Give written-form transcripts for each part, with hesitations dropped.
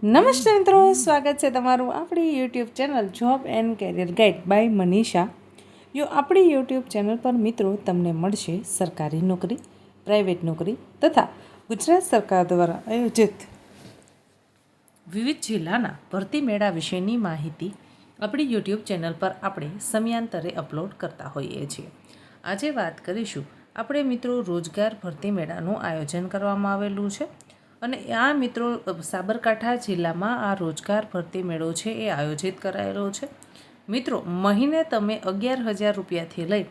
નમસ્તે મિત્રો, સ્વાગત છે તમારું આપણી YouTube channel job and career guide by Manisha. આપણી યુટ્યુબ ચેનલ પર મિત્રો તમને મળશે સરકારી નોકરી, પ્રાઇવેટ નોકરી તથા ગુજરાત સરકાર દ્વારા આયોજિત વિવિધ જિલ્લાના ભરતી મેળા વિશેની માહિતી આપણી યુટ્યુબ ચેનલ પર આપણે સમયાંતરે અપલોડ કરતા હોઈએ છીએ. આજે વાત કરીશું આપણે મિત્રો રોજગાર ભરતી મેળાનું આયોજન કરવામાં આવેલું છે અને આ મિત્રો સાબરકાંઠા જિલ્લામાં આ રોજગાર ભરતી મેળો છે એ આયોજિત કરાયેલો છે. મિત્રો મહિને તમે 11,000 રૂપિયાથી લઈ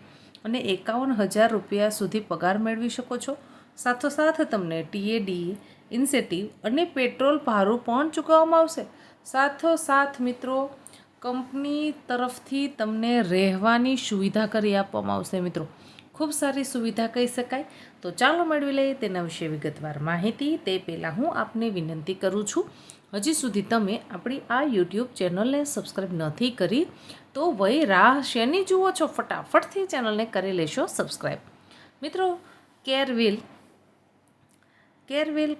અને 51,000 રૂપિયા સુધી પગાર મેળવી શકો છો. સાથોસાથ તમને ટીએડીએ, ઇન્સેન્ટિવ અને પેટ્રોલ ભાડું પણ ચૂકવવામાં આવશે. સાથોસાથ મિત્રો કંપની તરફથી તમને રહેવાની સુવિધા કરી આપવામાં આવશે. મિત્રો ખૂબ સારી સુવિધા કહી શકાય. તો ચાલો મેળવી લઈએ તેના વિશે વિગતવાર માહિતી. તે પહેલાં હું આપને વિનંતી કરું છું, હજી સુધી તમે આપણી આ યુટ્યુબ ચેનલને સબસ્ક્રાઈબ નથી કરી તો વહી રાહ શેની જુઓ છો, ફટાફટથી ચેનલને કરી લેશો સબસ્ક્રાઈબ. મિત્રો કેરવેલ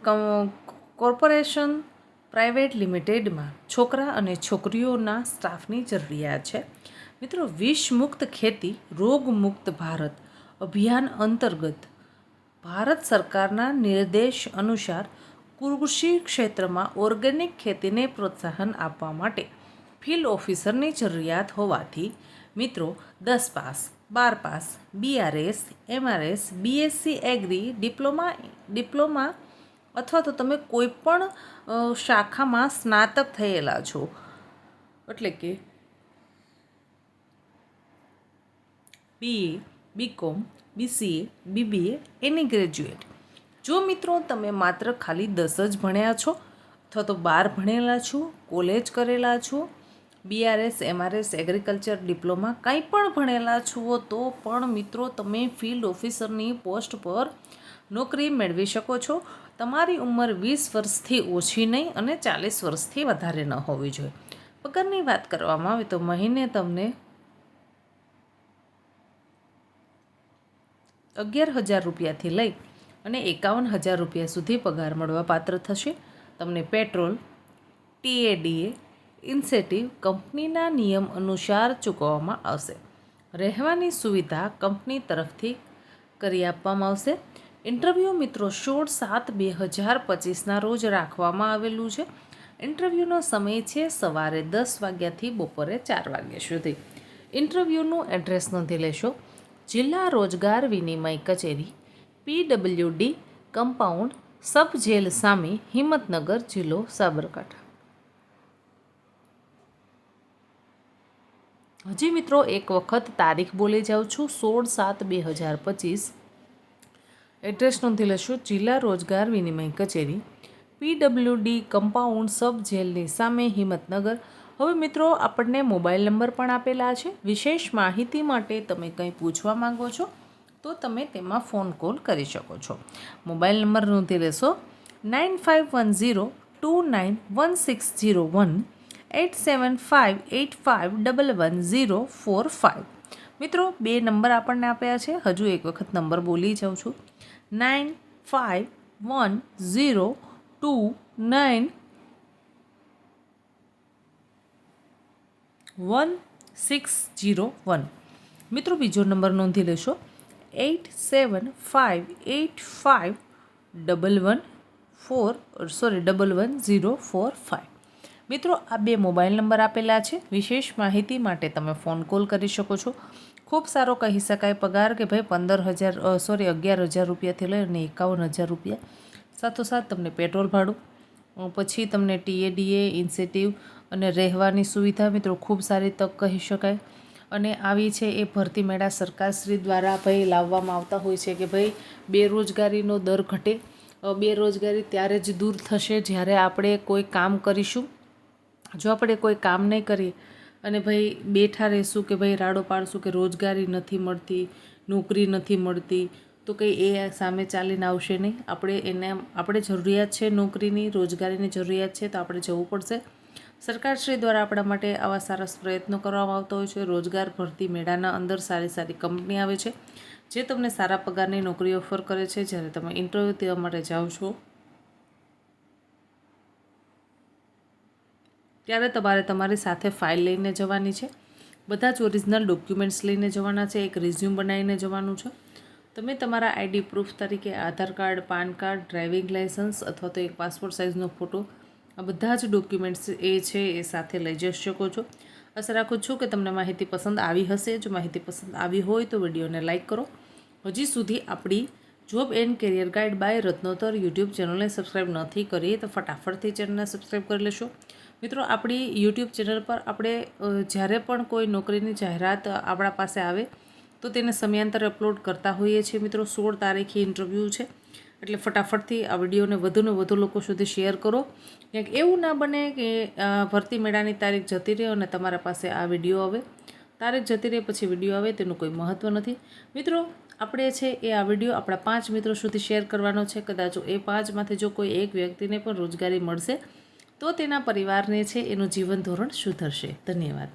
કોર્પોરેશન પ્રાઇવેટ લિમિટેડમાં છોકરા અને છોકરીઓના સ્ટાફની જરૂરિયાત છે. મિત્રો વિષમુક્ત ખેતી રોગમુક્ત ભારત અભિયાન અંતર્ગત ભારત સરકારના નિર્દેશ અનુસાર કૃષિ ક્ષેત્રમાં ઓર્ગેનિક ખેતીને પ્રોત્સાહન આપવા માટે ફિલ્ડ ઓફિસરની જરૂરિયાત હોવાથી મિત્રો 10 pass, 12 pass, BRS, MRS, BSc agri, diploma અથવા તો તમે કોઈ પણ શાખામાં સ્નાતક થયેલા છો, એટલે કે બીએ, બીકોમ, બીસીએ, બીબીએ, એની ગ્રેજ્યુએટ. જો મિત્રો તમે માત્ર ખાલી 10 જ ભણ્યા છો અથવા તો 12 ભણેલા છો, કોલેજ કરેલા છો, બીઆરએસ, એમઆરએસ, એગ્રીકલ્ચર, ડિપ્લોમા કંઈ પણ ભણેલા છો તો પણ મિત્રો તમે ફિલ્ડ ઓફિસરની પોસ્ટ પર નોકરી મેળવી શકો છો. તમારી ઉંમર 20 વર્ષથી ઓછી નહીં અને 40 વર્ષથી વધારે ન હોવી જોઈએ. પગારની વાત કરવામાં આવે તો મહિને તમને 11,000 રૂપિયાથી લઈ અને 51,000 રૂપિયા સુધી પગાર મળવા પાત્ર થશે. તમને પેટ્રોલ, ટીએડીએ, ઇન્સેન્ટિવ કંપનીના નિયમ અનુસાર ચૂકવવામાં આવશે. રહેવાની સુવિધા કંપની તરફથી કરી આપવામાં આવશે. ઇન્ટરવ્યૂ મિત્રો 16/7/2025ના રોજ રાખવામાં આવેલું છે. ઇન્ટરવ્યૂનો સમય છે સવારે 10 વાગ્યાથી બપોરે 4 વાગ્યા સુધી. ઇન્ટરવ્યૂનું એડ્રેસ નોંધી લેશો. જિલ્લા રોજગાર વિનિમય કચેરી, પીડબ્લ્યુડી કમ્પાઉન્ડ, સબ જેલ સામે, હિંમતનગર, જિલ્લો સાબરકાંઠા. હજી મિત્રો એક વખત તારીખ બોલી જાઉં છું, 16/7/2025. એડ્રેસ નોંધી લેશો. જિલ્લા રોજગાર વિનિમય કચેરી, પીડબ્લ્યુડી કમ્પાઉન્ડ, સબ જેલની સામે, હિંમતનગર. હવે મિત્રો આપણને મોબાઈલ નંબર પણ આપેલા છે. વિશેષ માહિતી માટે તમે કંઈ પૂછવા માંગો છો તો તમે તેમાં ફોન કોલ કરી શકો છો. મોબાઈલ નંબર નોંધી લેશો. 9510291601, 8758511045. મિત્રો 2 નંબર આપણને આપ્યા છે. હજુ એક વખત નંબર બોલી જાઉં છું. 9510291601. મિત્રો બીજો નંબર નોંધી લેશો. 8758511045. મિત્રો આ 2 મોબાઈલ નંબર આપેલા છે. વિશેષ માહિતી માટે તમે ફોન કોલ કરી શકો છો. ખૂબ સારો કહી શકાય પગાર કે ભાઈ 11,000 રૂપિયાથી લઈ અને 51,000 રૂપિયા. સાથોસાથ તમને પેટ્રોલ ભાડું, પછી તમને ટીએડીએ, ઇન્સેન્ટિવ અને રહેવાની સુવિધા. મિત્રો ખૂબ સારી તક કહી શકાય. અને આવી છે એ ભરતી મેળા સરકારશ્રી દ્વારા ભાઈ લાવવામાં આવતા હોય છે કે ભાઈ બેરોજગારીનો દર ઘટે. બેરોજગારી ત્યારે જ દૂર થશે જ્યારે આપણે કોઈ કામ કરીશું. જો આપણે કોઈ કામ નહીં કરીએ અને ભાઈ બેઠા રહીશું કે ભાઈ રાડો પાડશું કે રોજગારી નથી મળતી, નોકરી નથી મળતી, તો કંઈ એ સામે ચાલીને આવશે નહીં. આપણે જરૂરિયાત છે નોકરીની, રોજગારીની જરૂરિયાત છે, તો આપણે જવું પડશે. સરકારશ્રી દ્વારા આપણા માટે આવા સરસ પ્રયત્નો કરવામાં આવતા હોય છે. રોજગાર ભરતી મેળાના અંદર સારી સારી કંપની આવે છે જે તમને સારા પગારની નોકરી ઓફર કરે છે. જ્યારે તમે ઇન્ટરવ્યૂ દેવા માટે જાઓ છો ત્યારે તમારે તમારી સાથે ફાઇલ લઈને જવાની છે, બધા જ ઓરિજિનલ ડોક્યુમેન્ટ્સ લઈને જવાના છે, એક રિઝ્યુમ બનાવીને જવાનું છે. તમે તમારા આઈડી પ્રૂફ તરીકે Aadhaar card, PAN card, driving licence અથવા તો એક પાસપોર્ટ સાઇઝનો ફોટો, આ બધા જ ડોક્યુમેન્ટ્સ એ સાથે લઈ જઈ શકો છો. આશા રાખું છું કે તમને માહિતી પસંદ આવી હશે. જો માહિતી પસંદ આવી હોય તો વિડીયોને લાઇક કરો. હજી સુધી આપણી job and career guide by Ratnottar YouTube ચેનલને સબસ્ક્રાઈબ નથી કરી તો ફટાફટથી ચેનલને સબસ્ક્રાઈબ કરી લેશો. મિત્રો, આપણી યુટ્યુબ ચેનલ પર આપણે જ્યારે પણ કોઈ નોકરીની જાહેરાત આપણા પાસે આવે તો તેને સમયાંતરે અપલોડ કરતા હોઈએ છીએ. મિત્રો, 16 તારીખે ઇન્ટરવ્યૂ છે, એટલે ફટાફટથી આ વિડીયોને વધુને વધુ લોકો સુધી શેર કરો. ક્યાંક એવું ના બને કે ભરતી મેળાની તારીખ જતી રહે અને તમારા પાસે આ વિડીયો આવે. તારીખ જતી રહે પછી વિડીયો આવે તેનું કોઈ મહત્ત્વ નથી. મિત્રો, આપણે છે એ આ વિડીયો આપણા 5 મિત્રો સુધી શેર કરવાનો છે. કદાચ એ 5માંથી જો કોઈ એક વ્યક્તિને પણ રોજગારી મળશે તો તેના પરિવારને છે એનું જીવન ધોરણ સુધરશે. ધન્યવાદ.